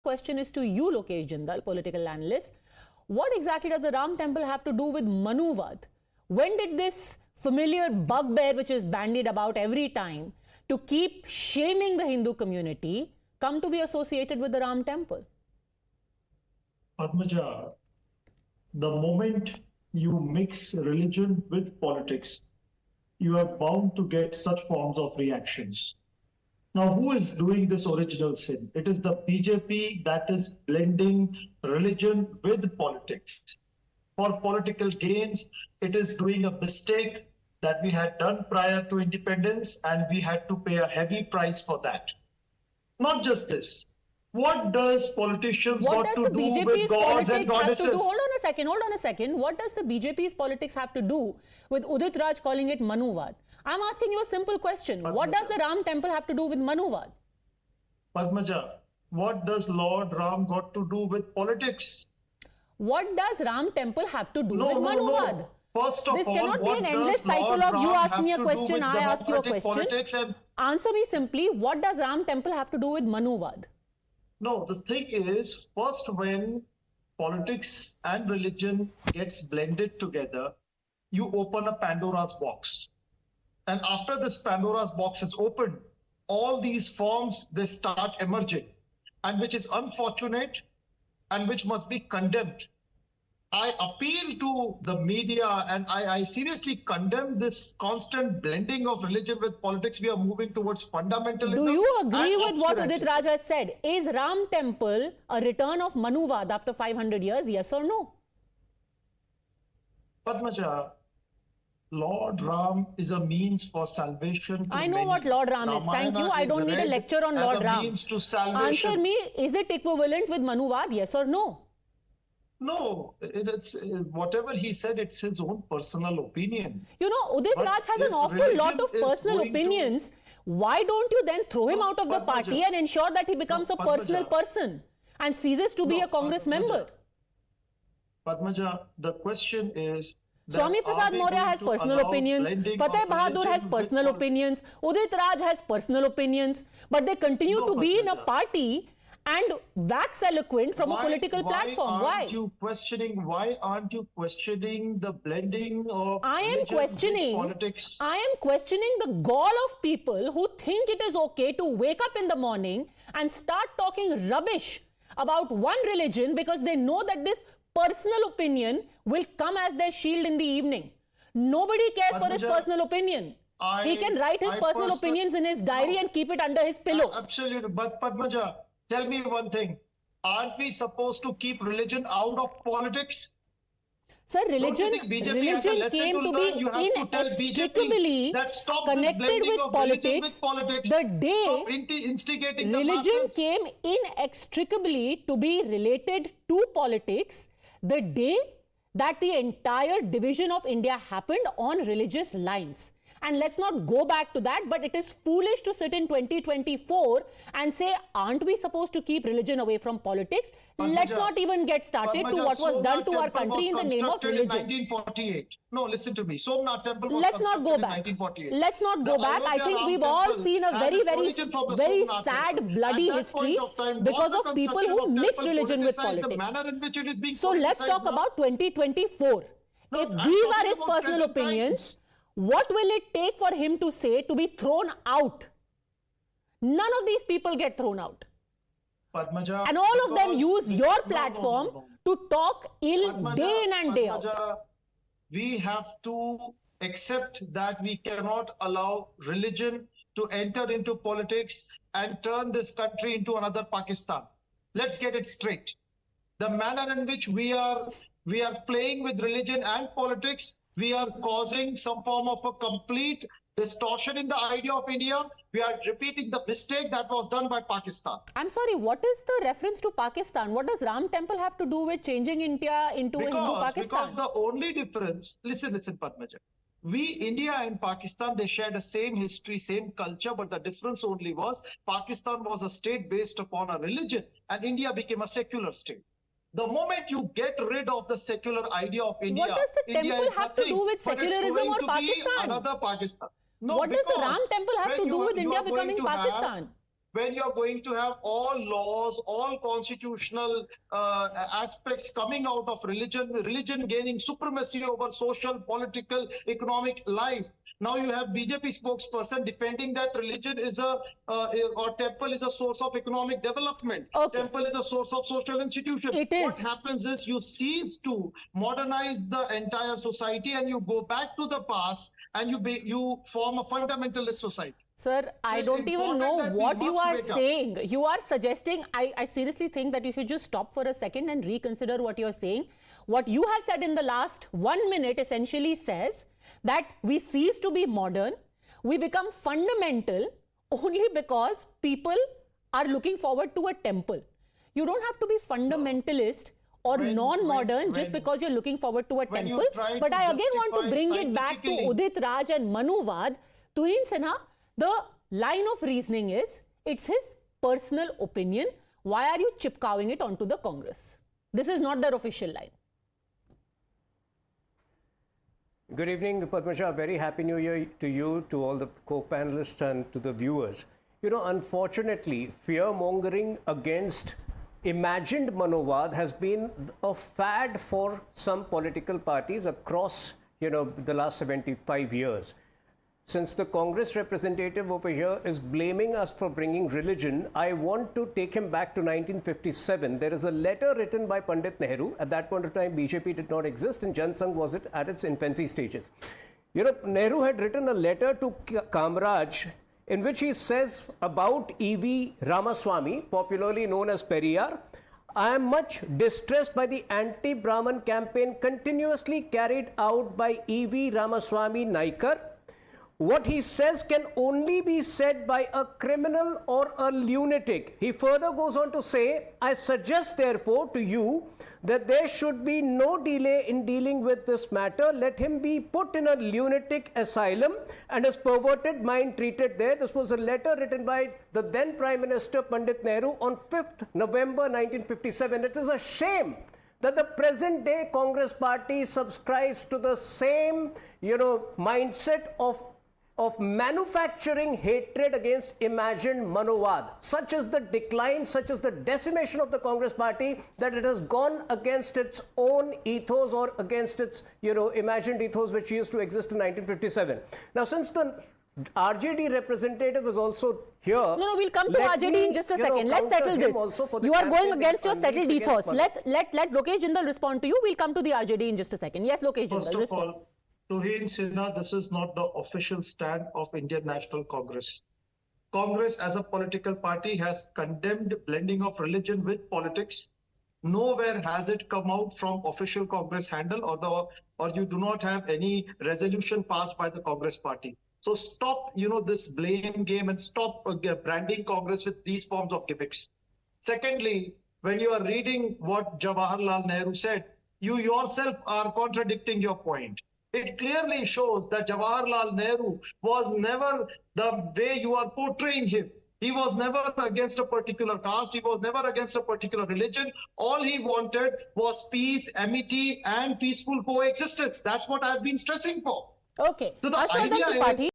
question is to you, Lokesh Jindal, political analyst. What exactly does the Ram temple have to do with Manuvad? When did this familiar bugbear, which is bandied about every time to keep shaming the Hindu community, come to be associated with the Ram temple? Padmaja, the moment you mix religion with politics, you are bound to get such forms of reactions. Now, who is doing this original sin? It is the BJP that is blending religion with politics. For political gains, it is doing a mistake that we had done prior to independence, and we had to pay a heavy price for that. Not just this. What does politicians got to do with gods and goddesses? Hold on a second. What does the BJP's politics have to do with Udit Raj calling it Manuvad? I'm asking you a simple question. Padmaja. What does the Ram temple have to do with Manuvad? Padmaja, what does Lord Ram got to do with politics? What does Ram temple have to do with Manuvad? No. First of this all, cannot be an endless cycle of you ask me a question, I ask you a question. Answer me simply, what does Ram temple have to do with Manuvad? No, the thing is, first when politics and religion gets blended together, you open a Pandora's box. And after this Pandora's box is opened, all these forms, they start emerging, and which is unfortunate and which must be condemned. I appeal to the media, and I seriously condemn this constant blending of religion with politics. We are moving towards fundamentalism. Do you agree with what Udit Raj has said? Is Ram temple a return of Manuvad after 500 years? Yes or no? Padmaja, Lord Ram is a means for salvation. I know what Lord Ram is. Thank you. I don't need a lecture on Lord Ram. Answer me, is it equivalent with Manuvad? Yes or no? No, it's whatever he said, it's his own personal opinion. You know, Udit Raj has an awful lot of personal opinions. Why don't you then throw him out of the party and ensure that he becomes a personal person and ceases to be a Congress member? Padmaja, the question is, Swami Prasad Maurya has personal opinions, Fateh Bahadur has personal opinions, Udit Raj has personal opinions, but they continue to be in a party and wax eloquent from a political platform. Why? Why aren't you questioning the blending of politics? I am questioning the gall of people who think it is okay to wake up in the morning and start talking rubbish about one religion because they know that this personal opinion will come as their shield in the evening. Nobody cares for his personal opinion. He can write his personal opinions in his diary and keep it under his pillow. Absolutely. But Padmaja, tell me one thing. Aren't we supposed to keep religion out of politics? Sir, religion came to be inextricably connected with politics. The day religion came inextricably to be related to politics, the day that the entire division of India happened on religious lines. And let's not go back to that, but it is foolish to sit in 2024 and say, aren't we supposed to keep religion away from politics? Let's not even get started to what was done to our country in the name of religion. 1948. No, listen to me. Somnath temple was Let's not go back. Let's not go back. I think we've all seen a very sad, bloody history because of people who mix religion with politics. So let's talk about 2024. If these are his personal opinions, what will it take for him to say to be thrown out? None of these people get thrown out. Padmaja, and all of them use your platform to talk ill day in and day out. We have to accept that we cannot allow religion to enter into politics and turn this country into another Pakistan. Let's get it straight. The manner in which we are playing with religion and politics, we are causing some form of a complete distortion in the idea of India. We are repeating the mistake that was done by Pakistan. I'm sorry, what is the reference to Pakistan? What does Ram temple have to do with changing India into a Hindu Pakistan? Because the only difference, listen, Padmaja. India and Pakistan, they share the same history, same culture, but the difference only was Pakistan was a state based upon a religion and India became a secular state. The moment you get rid of the secular idea of India, what does the temple have to do with secularism or Pakistan? Another Pakistan. No, what does the Ram temple have to do with India becoming Pakistan? when you're going to have all laws, all constitutional aspects coming out of religion gaining supremacy over social, political, economic life. Now you have BJP spokesperson defending that religion is or temple is a source of economic development. Okay. Temple is a source of social institution. It is. What happens is you cease to modernize the entire society and you go back to the past and you form a fundamentalist society. Sir, I don't even know what you are saying. You are suggesting, I seriously think that you should just stop for a second and reconsider what you're saying. What you have said in the last 1 minute essentially says that we cease to be modern, we become fundamental only because people are looking forward to a temple. You don't have to be fundamentalist or non-modern just because you're looking forward to a temple. But I again want to bring it back to Udit Raj and Manuvaad. Tuhin Sinha, the line of reasoning is, it's his personal opinion. Why are you chipkowing it onto the Congress? This is not their official line. Good evening, Padmaja. Very happy New Year to you, to all the co-panelists and to the viewers. You know, unfortunately, fear-mongering against imagined Manuvad has been a fad for some political parties across, the last 75 years. Since the Congress representative over here is blaming us for bringing religion, I want to take him back to 1957. There is a letter written by Pandit Nehru. At that point of time, BJP did not exist and Jan Sangh was at its infancy stages. Nehru had written a letter to Kamraj in which he says about E.V. Ramaswamy, popularly known as Periyar, I am much distressed by the anti-Brahman campaign continuously carried out by E.V. Ramaswamy Naikar. What he says can only be said by a criminal or a lunatic. He further goes on to say, I suggest therefore to you that there should be no delay in dealing with this matter. Let him be put in a lunatic asylum and his perverted mind treated there. This was a letter written by the then Prime Minister Pandit Nehru on 5th November 1957. It is a shame that the present day Congress party subscribes to the same, mindset of manufacturing hatred against imagined Manuvad. Such is the decline, such is the decimation of the Congress party that it has gone against its own ethos or against its, imagined ethos which used to exist in 1957. Now, since the RJD representative is also here. No, we'll come to RJD in just a second. Let's settle this. You are going against your settled ethos. Let Lokesh Jindal respond to you. We'll come to the RJD in just a second. Yes, Lokesh Jindal, respond. First of all, Tuhin Sinha, this is not the official stand of Indian National Congress. Congress as a political party has condemned blending of religion with politics. Nowhere has it come out from official Congress handle or you do not have any resolution passed by the Congress party. So stop, this blame game and stop branding Congress with these forms of gimmicks. Secondly, when you are reading what Jawaharlal Nehru said, you yourself are contradicting your point. It clearly shows that Jawaharlal Nehru was never the way you are portraying him. He was never against a particular caste. He was never against a particular religion. All he wanted was peace, amity, and peaceful coexistence. That's what I've been stressing for. Okay. So the idea is